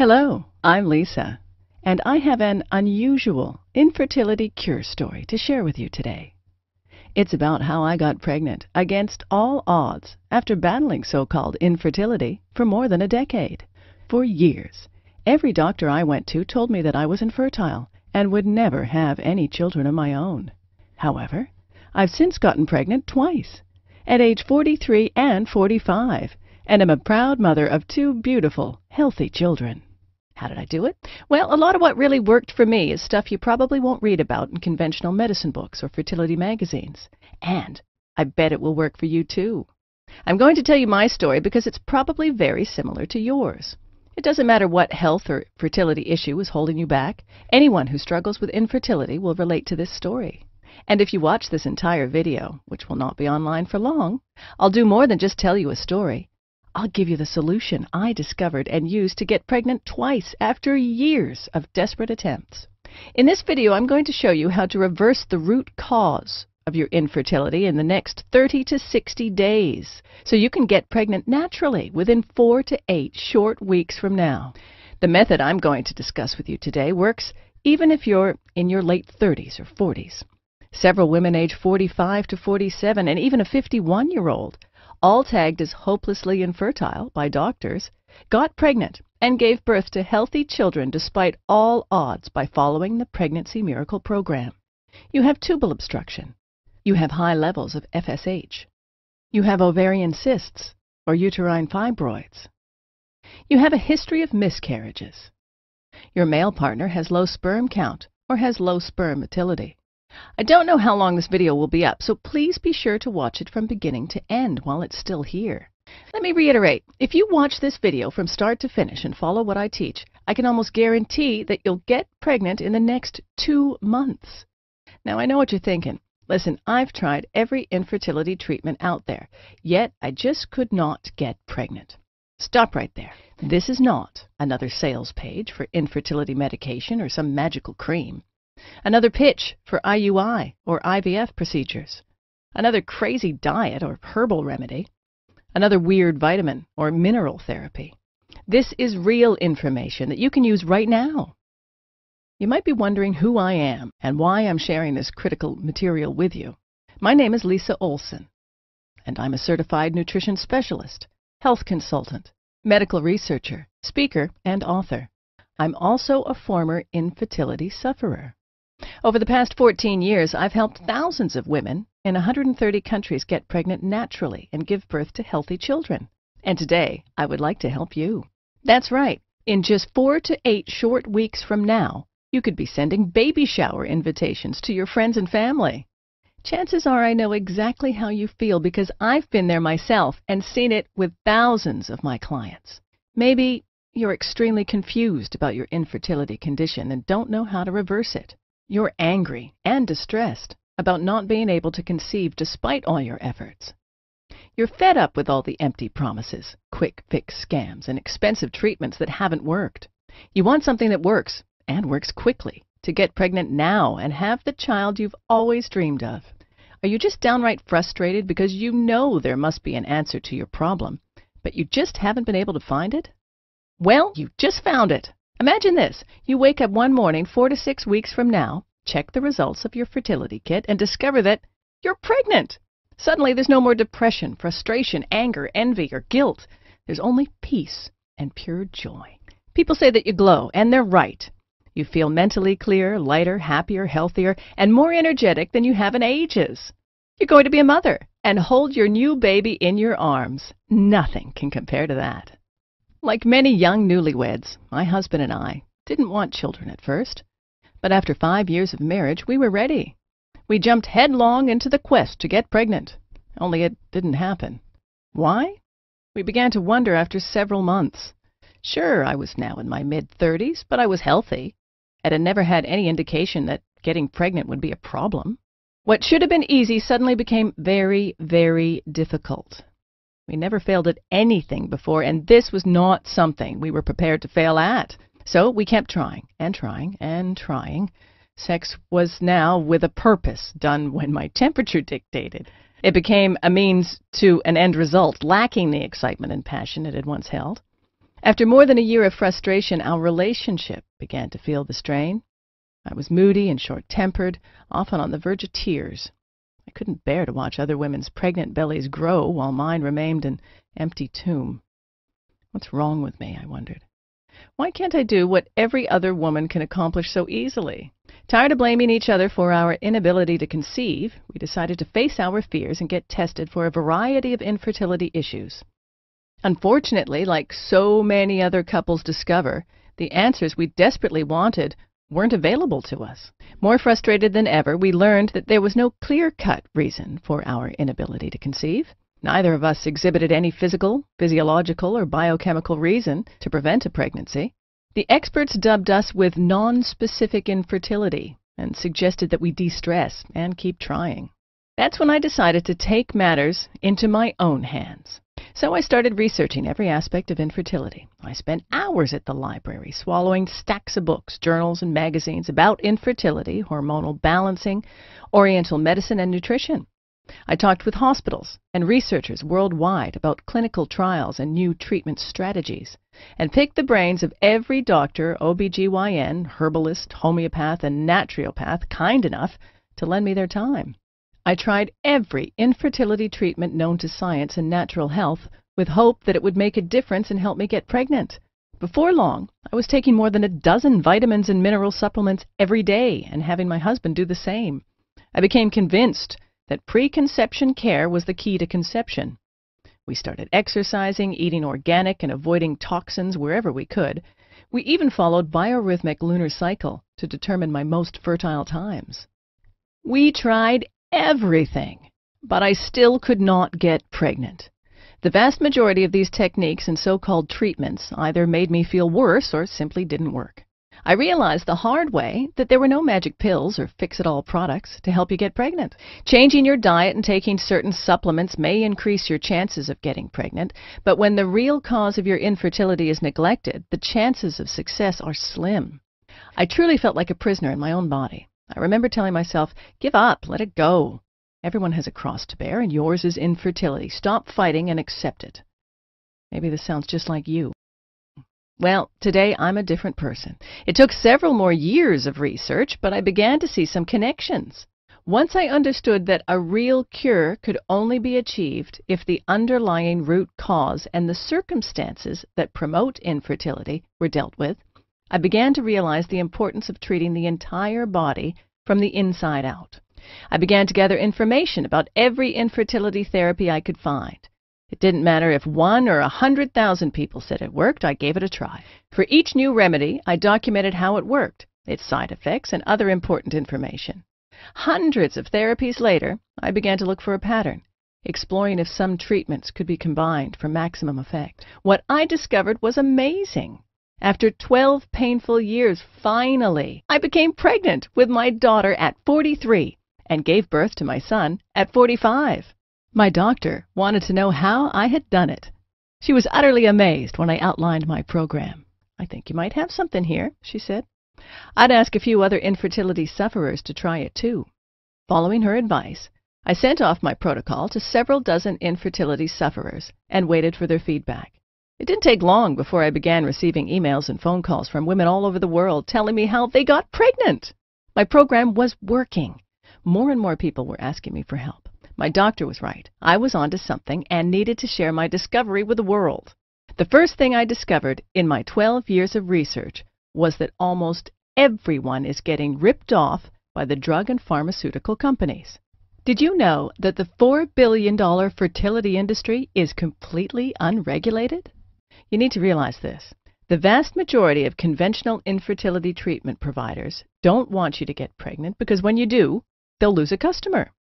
Hello, I'm Lisa, and I have an unusual infertility cure story to share with you today. It's about how I got pregnant against all odds after battling so-called infertility for more than a decade. For years, every doctor I went to told me that I was infertile and would never have any children of my own. However, I've since gotten pregnant twice, at age 43 and 45, and am a proud mother of two beautiful, healthy children. How did I do it? Well, a lot of what really worked for me is stuff you probably won't read about in conventional medicine books or fertility magazines. And I bet it will work for you too. I'm going to tell you my story because it's probably very similar to yours. It doesn't matter what health or fertility issue is holding you back. Anyone who struggles with infertility will relate to this story. And if you watch this entire video, which will not be online for long, I'll do more than just tell you a story. I'll give you the solution I discovered and used to get pregnant twice after years of desperate attempts. In this video, I'm going to show you how to reverse the root cause of your infertility in the next 30 to 60 days, so you can get pregnant naturally within 4 to 8 short weeks from now. The method I'm going to discuss with you today works even if you're in your late 30s or 40s. Several women aged 45 to 47 and even a 51-year-old, all tagged as hopelessly infertile by doctors, got pregnant and gave birth to healthy children despite all odds by following the Pregnancy Miracle Program. You have tubal obstruction. You have high levels of FSH. You have ovarian cysts or uterine fibroids. You have a history of miscarriages. Your male partner has low sperm count or has low sperm motility. I don't know how long this video will be up, so please be sure to watch it from beginning to end while it's still here. Let me reiterate, if you watch this video from start to finish and follow what I teach, I can almost guarantee that you'll get pregnant in the next 2 months. Now, I know what you're thinking. Listen, I've tried every infertility treatment out there, yet I just could not get pregnant. Stop right there. This is not another sales page for infertility medication or some magical cream. Another pitch for IUI or IVF procedures. Another crazy diet or herbal remedy. Another weird vitamin or mineral therapy. This is real information that you can use right now. You might be wondering who I am and why I'm sharing this critical material with you. My name is Lisa Olson, and I'm a certified nutrition specialist, health consultant, medical researcher, speaker, and author. I'm also a former infertility sufferer. Over the past 14 years, I've helped thousands of women in 130 countries get pregnant naturally and give birth to healthy children. And today, I would like to help you. That's right. In just 4 to 8 short weeks from now, you could be sending baby shower invitations to your friends and family. Chances are I know exactly how you feel because I've been there myself and seen it with thousands of my clients. Maybe you're extremely confused about your infertility condition and don't know how to reverse it. You're angry and distressed about not being able to conceive despite all your efforts. You're fed up with all the empty promises, quick fix scams, and expensive treatments that haven't worked. You want something that works, and works quickly, to get pregnant now and have the child you've always dreamed of. Are you just downright frustrated because you know there must be an answer to your problem, but you just haven't been able to find it? Well, you just found it. Imagine this. You wake up one morning 4 to 6 weeks from now, check the results of your fertility kit, and discover that you're pregnant. Suddenly, there's no more depression, frustration, anger, envy, or guilt. There's only peace and pure joy. People say that you glow, and they're right. You feel mentally clear, lighter, happier, healthier, and more energetic than you have in ages. You're going to be a mother and hold your new baby in your arms. Nothing can compare to that. Like many young newlyweds, my husband and I didn't want children at first, but after 5 years of marriage, we were ready. We jumped headlong into the quest to get pregnant, only it didn't happen. Why? We began to wonder after several months. Sure, I was now in my mid-30s, but I was healthy, and had never had any indication that getting pregnant would be a problem. What should have been easy suddenly became very, very difficult. We never failed at anything before, and this was not something we were prepared to fail at. So we kept trying and trying and trying. Sex was now with a purpose, done when my temperature dictated. It became a means to an end result, lacking the excitement and passion it had once held. After more than a year of frustration, our relationship began to feel the strain. I was moody and short-tempered, often on the verge of tears. I couldn't bear to watch other women's pregnant bellies grow while mine remained an empty tomb. What's wrong with me, I wondered. Why can't I do what every other woman can accomplish so easily? Tired of blaming each other for our inability to conceive, we decided to face our fears and get tested for a variety of infertility issues. Unfortunately, like so many other couples discover, the answers we desperately wanted weren't available to us. More frustrated than ever, we learned that there was no clear-cut reason for our inability to conceive. Neither of us exhibited any physical, physiological, or biochemical reason to prevent a pregnancy. The experts dubbed us with non-specific infertility and suggested that we de-stress and keep trying. That's when I decided to take matters into my own hands. So I started researching every aspect of infertility. I spent hours at the library, swallowing stacks of books, journals, and magazines about infertility, hormonal balancing, oriental medicine, and nutrition. I talked with hospitals and researchers worldwide about clinical trials and new treatment strategies, and picked the brains of every doctor, OB/GYN, herbalist, homeopath, and naturopath kind enough to lend me their time. I tried every infertility treatment known to science and natural health with hope that it would make a difference and help me get pregnant. Before long, I was taking more than a dozen vitamins and mineral supplements every day and having my husband do the same. I became convinced that preconception care was the key to conception. We started exercising, eating organic, and avoiding toxins wherever we could. We even followed biorhythmic lunar cycle to determine my most fertile times. We tried everything, but I still could not get pregnant. The vast majority of these techniques and so-called treatments either made me feel worse or simply didn't work. I realized the hard way that there were no magic pills or fix-it-all products to help you get pregnant. Changing your diet and taking certain supplements may increase your chances of getting pregnant, but when the real cause of your infertility is neglected, the chances of success are slim. I truly felt like a prisoner in my own body. I remember telling myself, give up, let it go. Everyone has a cross to bear, and yours is infertility. Stop fighting and accept it. Maybe this sounds just like you. Well, today I'm a different person. It took several more years of research, but I began to see some connections. Once I understood that a real cure could only be achieved if the underlying root cause and the circumstances that promote infertility were dealt with, I began to realize the importance of treating the entire body from the inside out. I began to gather information about every infertility therapy I could find. It didn't matter if 1 or 100,000 people said it worked, I gave it a try. For each new remedy, I documented how it worked, its side effects, and other important information. Hundreds of therapies later, I began to look for a pattern, exploring if some treatments could be combined for maximum effect. What I discovered was amazing. After 12 painful years, finally, I became pregnant with my daughter at 43 and gave birth to my son at 45. My doctor wanted to know how I had done it. She was utterly amazed when I outlined my program. I think you might have something here, she said. I'd ask a few other infertility sufferers to try it too. Following her advice, I sent off my protocol to several dozen infertility sufferers and waited for their feedback. It didn't take long before I began receiving emails and phone calls from women all over the world telling me how they got pregnant. My program was working. More and more people were asking me for help. My doctor was right. I was onto something and needed to share my discovery with the world. The first thing I discovered in my 12 years of research was that almost everyone is getting ripped off by the drug and pharmaceutical companies. Did you know that the $4 billion fertility industry is completely unregulated? You need to realize this. The vast majority of conventional infertility treatment providers don't want you to get pregnant because when you do, they'll lose a customer.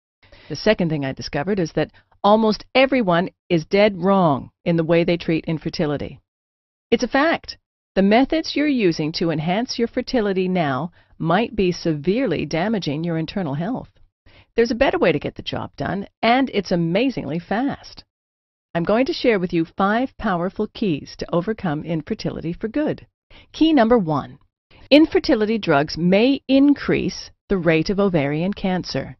The second thing I discovered is that almost everyone is dead wrong in the way they treat infertility. It's a fact. The methods you're using to enhance your fertility now might be severely damaging your internal health. There's a better way to get the job done, and it's amazingly fast. I'm going to share with you 5 powerful keys to overcome infertility for good. Key number 1. Infertility drugs may increase the rate of ovarian cancer.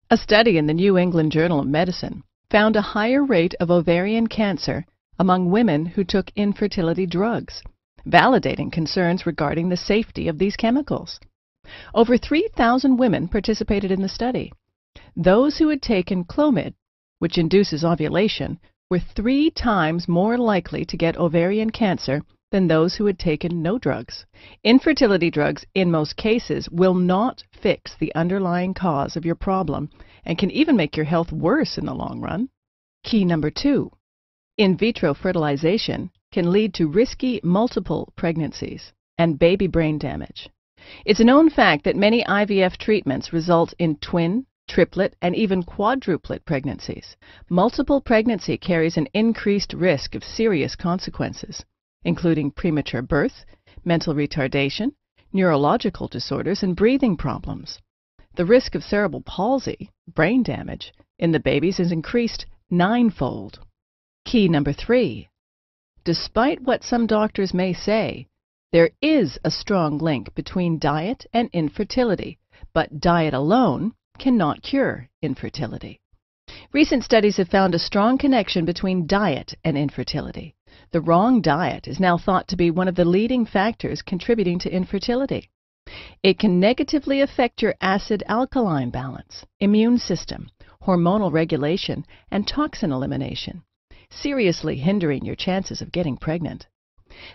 A study in the New England Journal of Medicine found a higher rate of ovarian cancer among women who took infertility drugs, validating concerns regarding the safety of these chemicals. Over 3,000 women participated in the study. Those who had taken Clomid, which induces ovulation, were 3 times more likely to get ovarian cancer than those who had taken no drugs. Infertility drugs, in most cases, will not fix the underlying cause of your problem and can even make your health worse in the long run. Key number 2. In vitro fertilization can lead to risky multiple pregnancies and baby brain damage. It's a known fact that many IVF treatments result in twin, triplet, and even quadruplet pregnancies. Multiple pregnancy carries an increased risk of serious consequences, including premature birth, mental retardation, neurological disorders, and breathing problems. The risk of cerebral palsy, brain damage, in the babies is increased 9-fold. Key number 3. Despite what some doctors may say, there is a strong link between diet and infertility, but diet alone cannot cure infertility. Recent studies have found a strong connection between diet and infertility. The wrong diet is now thought to be one of the leading factors contributing to infertility. It can negatively affect your acid-alkaline balance, immune system, hormonal regulation, and toxin elimination, seriously hindering your chances of getting pregnant.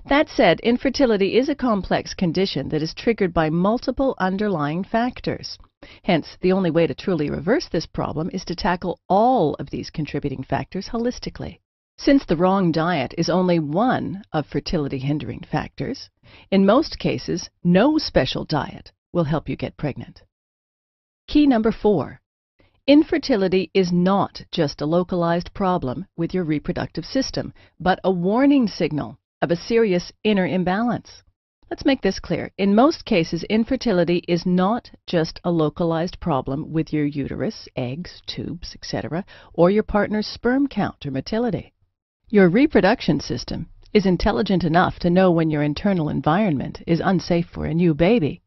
That said, infertility is a complex condition that is triggered by multiple underlying factors. Hence, the only way to truly reverse this problem is to tackle all of these contributing factors holistically. Since the wrong diet is only one of fertility-hindering factors, in most cases, no special diet will help you get pregnant. Key number 4. Infertility is not just a localized problem with your reproductive system, but a warning signal of a serious inner imbalance. Let's make this clear. In most cases, infertility is not just a localized problem with your uterus, eggs, tubes, etc., or your partner's sperm count or motility. Your reproduction system is intelligent enough to know when your internal environment is unsafe for a new baby.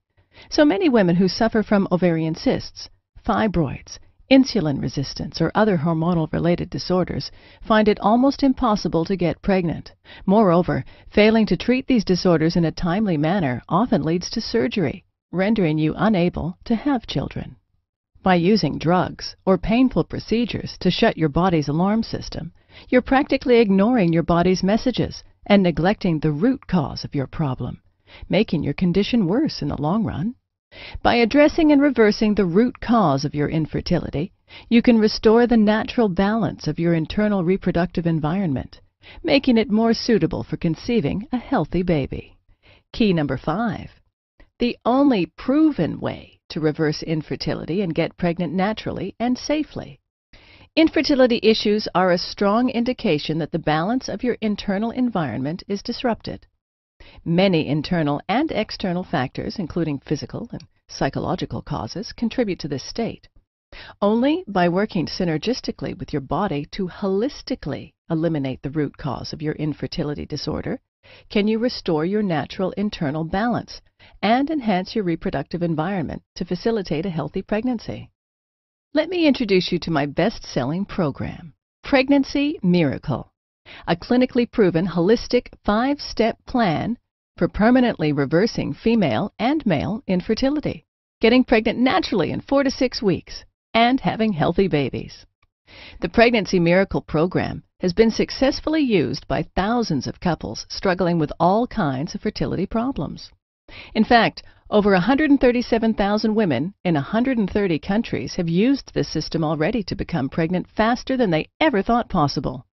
So many women who suffer from ovarian cysts, fibroids, insulin resistance, or other hormonal-related disorders find it almost impossible to get pregnant. Moreover, failing to treat these disorders in a timely manner often leads to surgery, rendering you unable to have children. By using drugs or painful procedures to shut your body's alarm system, you're practically ignoring your body's messages and neglecting the root cause of your problem, making your condition worse in the long run. By addressing and reversing the root cause of your infertility, you can restore the natural balance of your internal reproductive environment, making it more suitable for conceiving a healthy baby. Key number 5. The only proven way to reverse infertility and get pregnant naturally and safely. Infertility issues are a strong indication that the balance of your internal environment is disrupted. Many internal and external factors, including physical and psychological causes, contribute to this state. Only by working synergistically with your body to holistically eliminate the root cause of your infertility disorder can you restore your natural internal balance and enhance your reproductive environment to facilitate a healthy pregnancy. Let me introduce you to my best-selling program, Pregnancy Miracle, a clinically proven holistic 5-step plan for permanently reversing female and male infertility, getting pregnant naturally in 4 to 6 weeks, and having healthy babies. The Pregnancy Miracle program has been successfully used by thousands of couples struggling with all kinds of fertility problems. In fact, over 137,000 women in 130 countries have used this system already to become pregnant faster than they ever thought possible.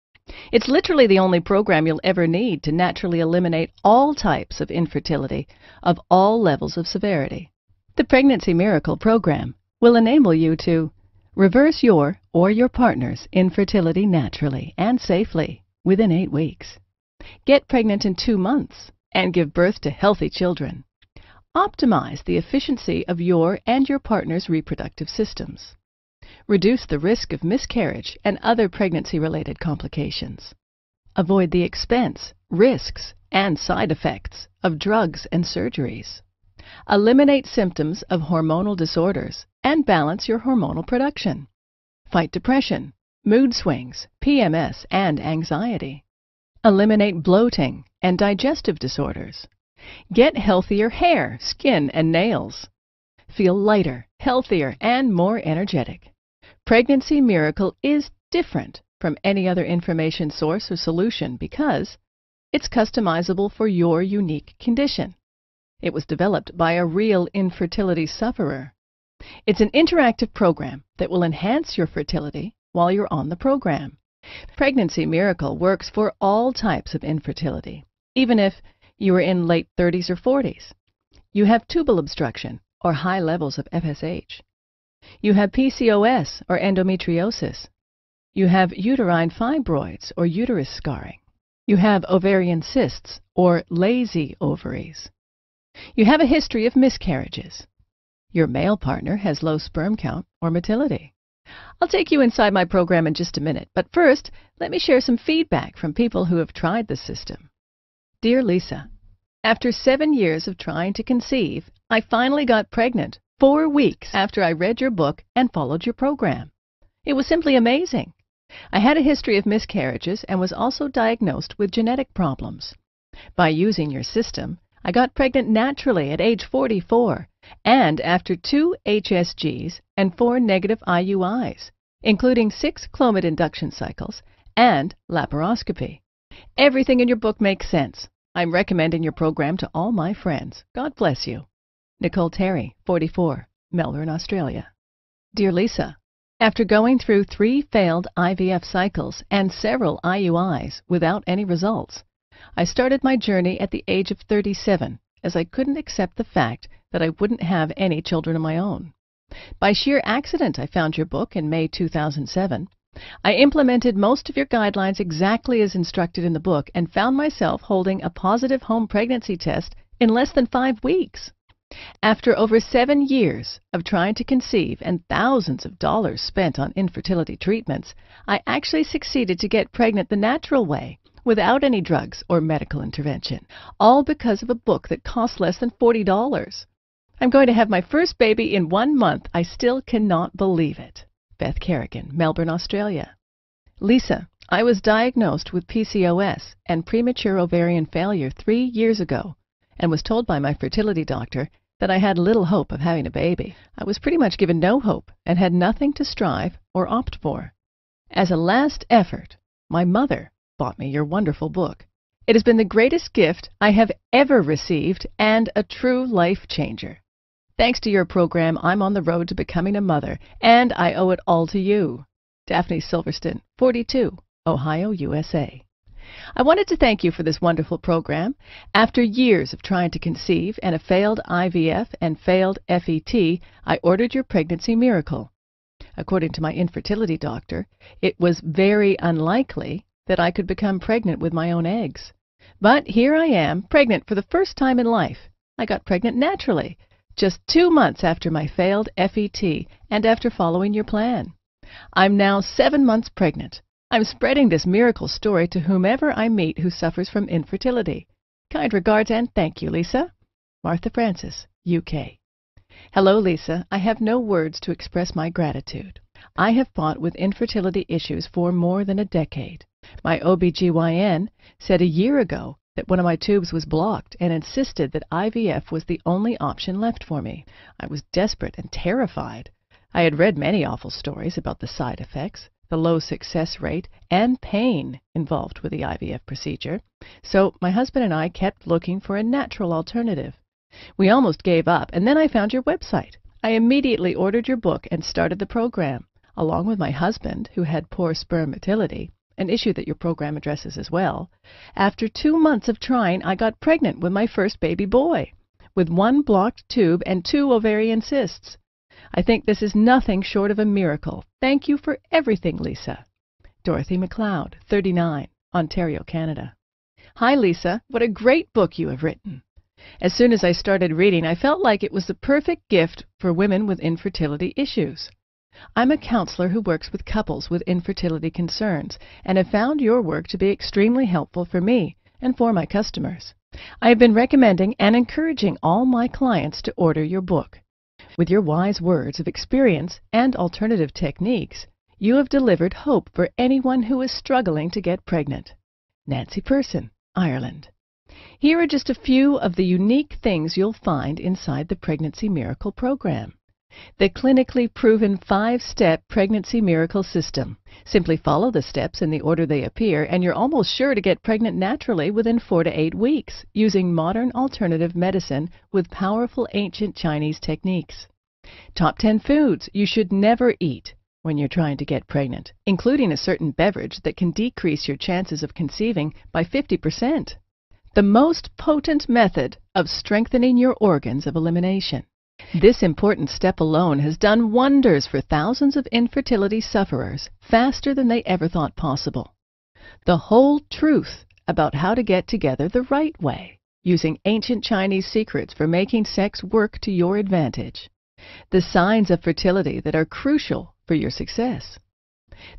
It's literally the only program you'll ever need to naturally eliminate all types of infertility of all levels of severity. The Pregnancy Miracle program will enable you to reverse your or your partner's infertility naturally and safely within 8 weeks. Get pregnant in 2 months and give birth to healthy children. Optimize the efficiency of your and your partner's reproductive systems. Reduce the risk of miscarriage and other pregnancy-related complications. Avoid the expense, risks, and side effects of drugs and surgeries. Eliminate symptoms of hormonal disorders and balance your hormonal production. Fight depression, mood swings, PMS, and anxiety. Eliminate bloating and digestive disorders. Get healthier hair, skin, and nails. Feel lighter, healthier, and more energetic. Pregnancy Miracle is different from any other information source or solution because it's customizable for your unique condition. It was developed by a real infertility sufferer. It's an interactive program that will enhance your fertility while you're on the program. Pregnancy Miracle works for all types of infertility, even if you are in late 30s or 40s. You have tubal obstruction or high levels of FSH. You have PCOS or endometriosis. You have uterine fibroids or uterus scarring. You have ovarian cysts or lazy ovaries. You have a history of miscarriages. Your male partner has low sperm count or motility. I'll take you inside my program in just a minute, but first, let me share some feedback from people who have tried the system. Dear Lisa, after 7 years of trying to conceive, I finally got pregnant 4 weeks after I read your book and followed your program. It was simply amazing. I had a history of miscarriages and was also diagnosed with genetic problems. By using your system, I got pregnant naturally at age 44 and after 2 HSGs and 4 negative IUIs, including 6 Clomid induction cycles and laparoscopy. Everything in your book makes sense. I'm recommending your program to all my friends. God bless you. Nicole Terry, 44, Melbourne, Australia. Dear Lisa, after going through 3 failed IVF cycles and several IUIs without any results, I started my journey at the age of 37 as I couldn't accept the fact that I wouldn't have any children of my own. By sheer accident, I found your book in May 2007. I implemented most of your guidelines exactly as instructed in the book and found myself holding a positive home pregnancy test in less than 5 weeks. After over 7 years of trying to conceive and thousands of dollars spent on infertility treatments, I actually succeeded to get pregnant the natural way, without any drugs or medical intervention, all because of a book that cost less than $40. I'm going to have my first baby in 1 month. I still cannot believe it. Beth Kerrigan, Melbourne, Australia. Lisa, I was diagnosed with PCOS and premature ovarian failure 3 years ago and was told by my fertility doctor that I had little hope of having a baby. I was pretty much given no hope and had nothing to strive or opt for. As a last effort, my mother bought me your wonderful book. It has been the greatest gift I have ever received and a true life changer. Thanks to your program, I'm on the road to becoming a mother, and I owe it all to you. Daphne Silverston, 42, Ohio, USA. I wanted to thank you for this wonderful program. After years of trying to conceive and a failed IVF and failed FET, I ordered your Pregnancy Miracle. According to my infertility doctor, it was very unlikely that I could become pregnant with my own eggs. But here I am, pregnant for the first time in life. I got pregnant naturally, just 2 months after my failed FET and after following your plan. I'm now 7 months pregnant. I'm spreading this miracle story to whomever I meet who suffers from infertility. Kind regards and thank you, Lisa. Martha Francis, UK. Hello, Lisa. I have no words to express my gratitude. I have fought with infertility issues for more than a decade. My OBGYN said a year ago that one of my tubes was blocked and insisted that IVF was the only option left for me. I was desperate and terrified. I had read many awful stories about the side effects, the low success rate, and pain involved with the IVF procedure, so my husband and I kept looking for a natural alternative. We almost gave up, and then I found your website. I immediately ordered your book and started the program, along with my husband, who had poor sperm motility, an issue that your program addresses as well. After 2 months of trying, I got pregnant with my first baby boy, with 1 blocked tube and 2 ovarian cysts. I think this is nothing short of a miracle. Thank you for everything, Lisa. Dorothy McLeod, 39, Ontario, Canada. Hi, Lisa. What a great book you have written. As soon as I started reading, I felt like it was the perfect gift for women with infertility issues. I'm a counselor who works with couples with infertility concerns and have found your work to be extremely helpful for me and for my customers. I have been recommending and encouraging all my clients to order your book. With your wise words of experience and alternative techniques, you have delivered hope for anyone who is struggling to get pregnant. Nancy Person, Ireland. Here are just a few of the unique things you'll find inside the Pregnancy Miracle program. The clinically proven 5-step Pregnancy Miracle system. Simply follow the steps in the order they appear, and you're almost sure to get pregnant naturally within 4 to 8 weeks, using modern alternative medicine with powerful ancient Chinese techniques. Top 10 foods you should never eat when you're trying to get pregnant, including a certain beverage that can decrease your chances of conceiving by 50%. The most potent method of strengthening your organs of elimination. This important step alone has done wonders for thousands of infertility sufferers faster than they ever thought possible. The whole truth about how to get together the right way, using ancient Chinese secrets for making sex work to your advantage. The signs of fertility that are crucial for your success.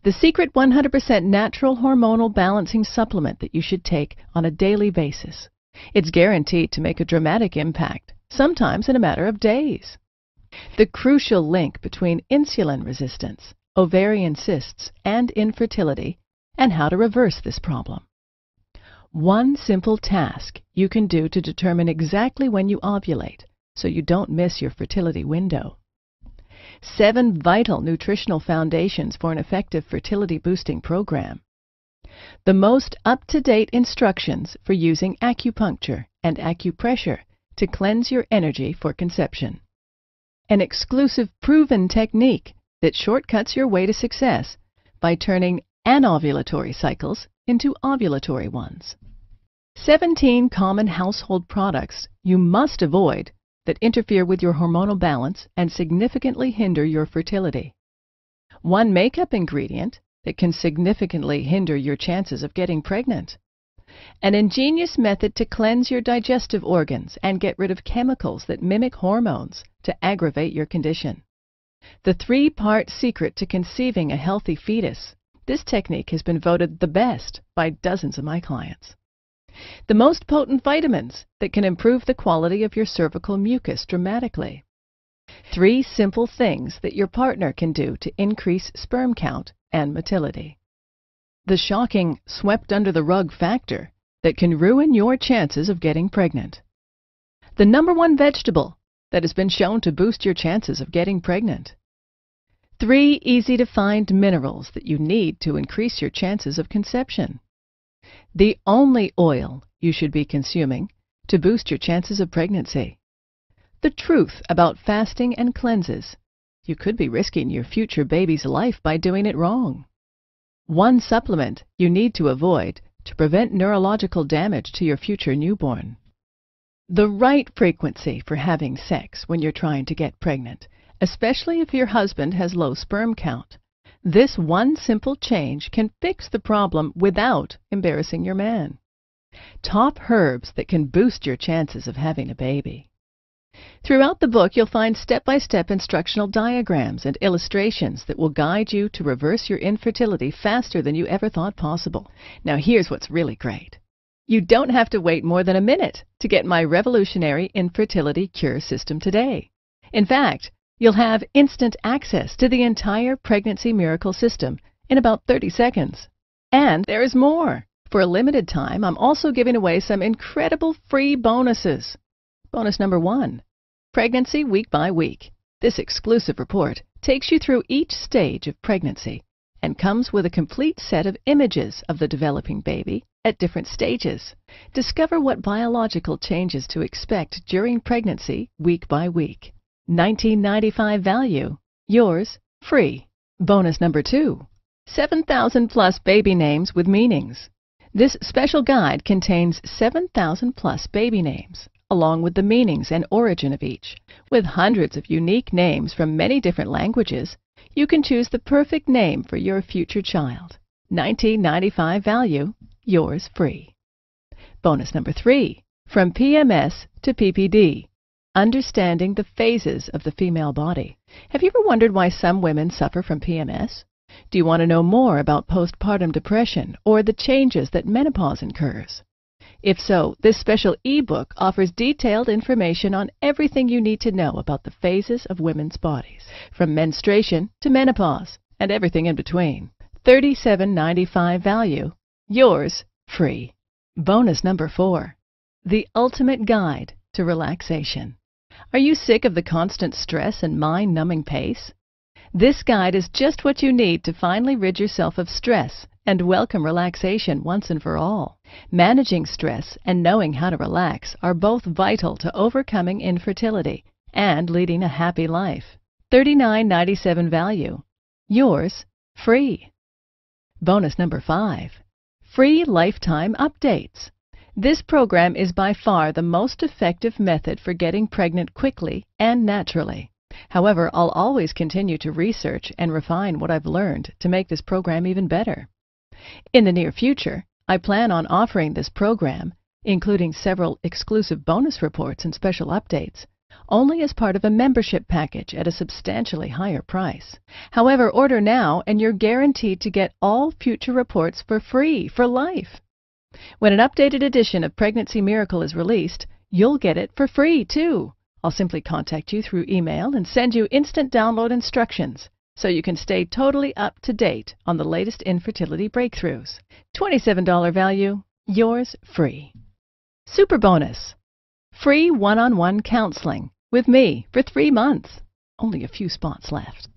The secret 100% natural hormonal balancing supplement that you should take on a daily basis. It's guaranteed to make a dramatic impact, sometimes in a matter of days. The crucial link between insulin resistance, ovarian cysts, and infertility, and how to reverse this problem. One simple task you can do to determine exactly when you ovulate, so you don't miss your fertility window. 7 vital nutritional foundations for an effective fertility boosting program. The most up-to-date instructions for using acupuncture and acupressure to cleanse your energy for conception. An exclusive proven technique that shortcuts your way to success by turning anovulatory cycles into ovulatory ones. 17 common household products you must avoid that interfere with your hormonal balance and significantly hinder your fertility. 1 makeup ingredient that can significantly hinder your chances of getting pregnant. An ingenious method to cleanse your digestive organs and get rid of chemicals that mimic hormones to aggravate your condition. The 3-part secret to conceiving a healthy fetus. This technique has been voted the best by dozens of my clients. The most potent vitamins that can improve the quality of your cervical mucus dramatically. 3 simple things that your partner can do to increase sperm count and motility. The shocking swept-under-the-rug factor that can ruin your chances of getting pregnant. The #1 vegetable that has been shown to boost your chances of getting pregnant. 3 easy-to-find minerals that you need to increase your chances of conception. The only oil you should be consuming to boost your chances of pregnancy. The truth about fasting and cleanses. You could be risking your future baby's life by doing it wrong. 1 supplement you need to avoid to prevent neurological damage to your future newborn. The right frequency for having sex when you're trying to get pregnant, especially if your husband has low sperm count. This 1 simple change can fix the problem without embarrassing your man. Top herbs that can boost your chances of having a baby. Throughout the book, you'll find step-by-step instructional diagrams and illustrations that will guide you to reverse your infertility faster than you ever thought possible. Now here's what's really great. You don't have to wait more than a minute to get my revolutionary infertility cure system today. In fact, you'll have instant access to the entire Pregnancy Miracle system in about 30 seconds. And there is more. For a limited time, I'm also giving away some incredible free bonuses. Bonus #1, Pregnancy Week by Week. This exclusive report takes you through each stage of pregnancy and comes with a complete set of images of the developing baby at different stages. Discover what biological changes to expect during pregnancy week by week. $19.95 value. Yours free. Bonus #2, 7,000 plus baby names with meanings. This special guide contains 7,000 plus baby names, along with the meanings and origin of each. With hundreds of unique names from many different languages, you can choose the perfect name for your future child. $19.95 value. Yours free. Bonus #3, From PMS to PPD. Understanding the phases of the female body. Have you ever wondered why some women suffer from PMS? Do you want to know more about postpartum depression or the changes that menopause incurs? If so, this special ebook offers detailed information on everything you need to know about the phases of women's bodies, from menstruation to menopause and everything in between. $37.95 value. Yours free. Bonus number 4. The ultimate guide to relaxation. Are you sick of the constant stress and mind-numbing pace? This guide is just what you need to finally rid yourself of stress and welcome relaxation once and for all. Managing stress and knowing how to relax are both vital to overcoming infertility and leading a happy life. $39.97 value. Yours free. Bonus number 5. Free lifetime updates. This program is by far the most effective method for getting pregnant quickly and naturally. However, I'll always continue to research and refine what I've learned to make this program even better. In the near future, I plan on offering this program, including several exclusive bonus reports and special updates, only as part of a membership package at a substantially higher price. However, order now and you're guaranteed to get all future reports for free for life. When an updated edition of Pregnancy Miracle is released, you'll get it for free too. I'll simply contact you through email and send you instant download instructions so you can stay totally up to date on the latest infertility breakthroughs. $27 value, yours free. Super bonus. Free one-on-one counseling with me for 3 months. Only a few spots left.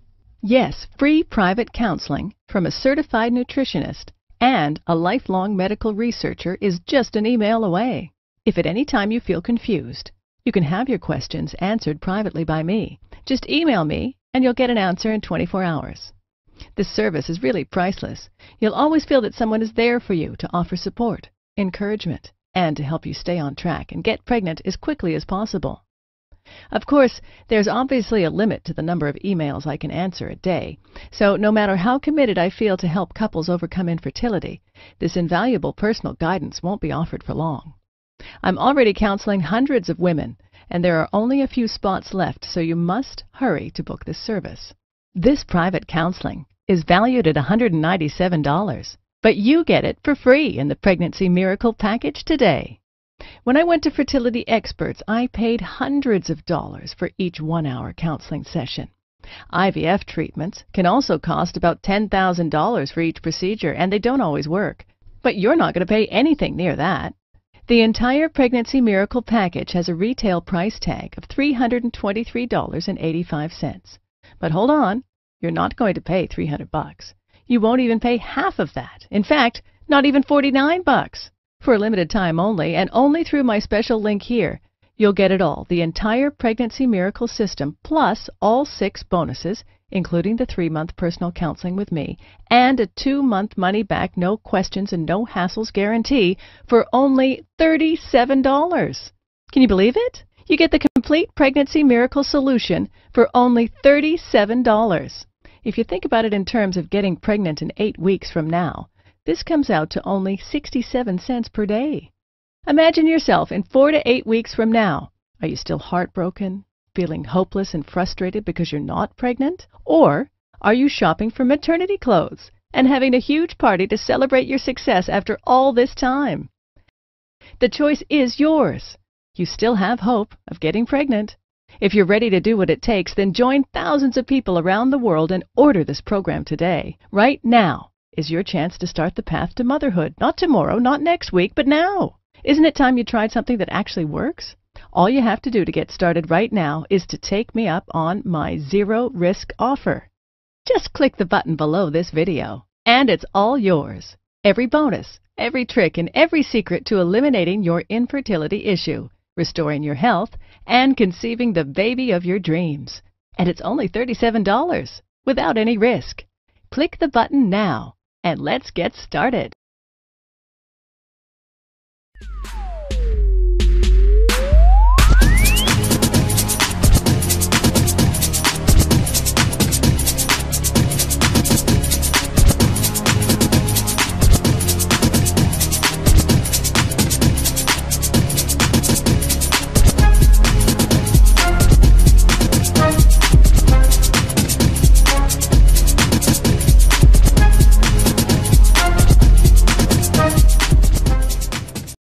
Yes, free private counseling from a certified nutritionist and a lifelong medical researcher is just an email away. If at any time you feel confused, you can have your questions answered privately by me. Just email me and you'll get an answer in 24 hours. This service is really priceless. You'll always feel that someone is there for you to offer support, encouragement, and to help you stay on track and get pregnant as quickly as possible. Of course, there's obviously a limit to the number of emails I can answer a day, so no matter how committed I feel to help couples overcome infertility, this invaluable personal guidance won't be offered for long. I'm already counseling hundreds of women, and there are only a few spots left, so you must hurry to book this service. This private counseling is valued at $197, but you get it for free in the Pregnancy Miracle package today. When I went to fertility experts, I paid hundreds of dollars for each 1-hour counseling session. IVF treatments can also cost about $10,000 for each procedure, and they don't always work. But you're not going to pay anything near that. The entire Pregnancy Miracle package has a retail price tag of $323.85. But hold on, you're not going to pay $300. You won't even pay half of that. In fact, not even $49. For a limited time only, and only through my special link here, you'll get it all, the entire Pregnancy Miracle system, plus all 6 bonuses, including the 3-month personal counseling with me, and a 2-month money-back, no questions and no hassles guarantee for only $37. Can you believe it? You get the complete Pregnancy Miracle solution for only $37. If you think about it in terms of getting pregnant in 8 weeks from now, this comes out to only 67 cents per day. Imagine yourself in 4 to 8 weeks from now. Are you still heartbroken, feeling hopeless and frustrated because you're not pregnant? Or are you shopping for maternity clothes and having a huge party to celebrate your success after all this time? The choice is yours. You still have hope of getting pregnant. If you're ready to do what it takes, then join thousands of people around the world and order this program today. Right now is your chance to start the path to motherhood. Not tomorrow, not next week, but now. Isn't it time you tried something that actually works? All you have to do to get started right now is to take me up on my zero-risk offer. Just click the button below this video, and it's all yours. Every bonus, every trick, and every secret to eliminating your infertility issue, restoring your health, and conceiving the baby of your dreams. And it's only $37, without any risk. Click the button now, and let's get started.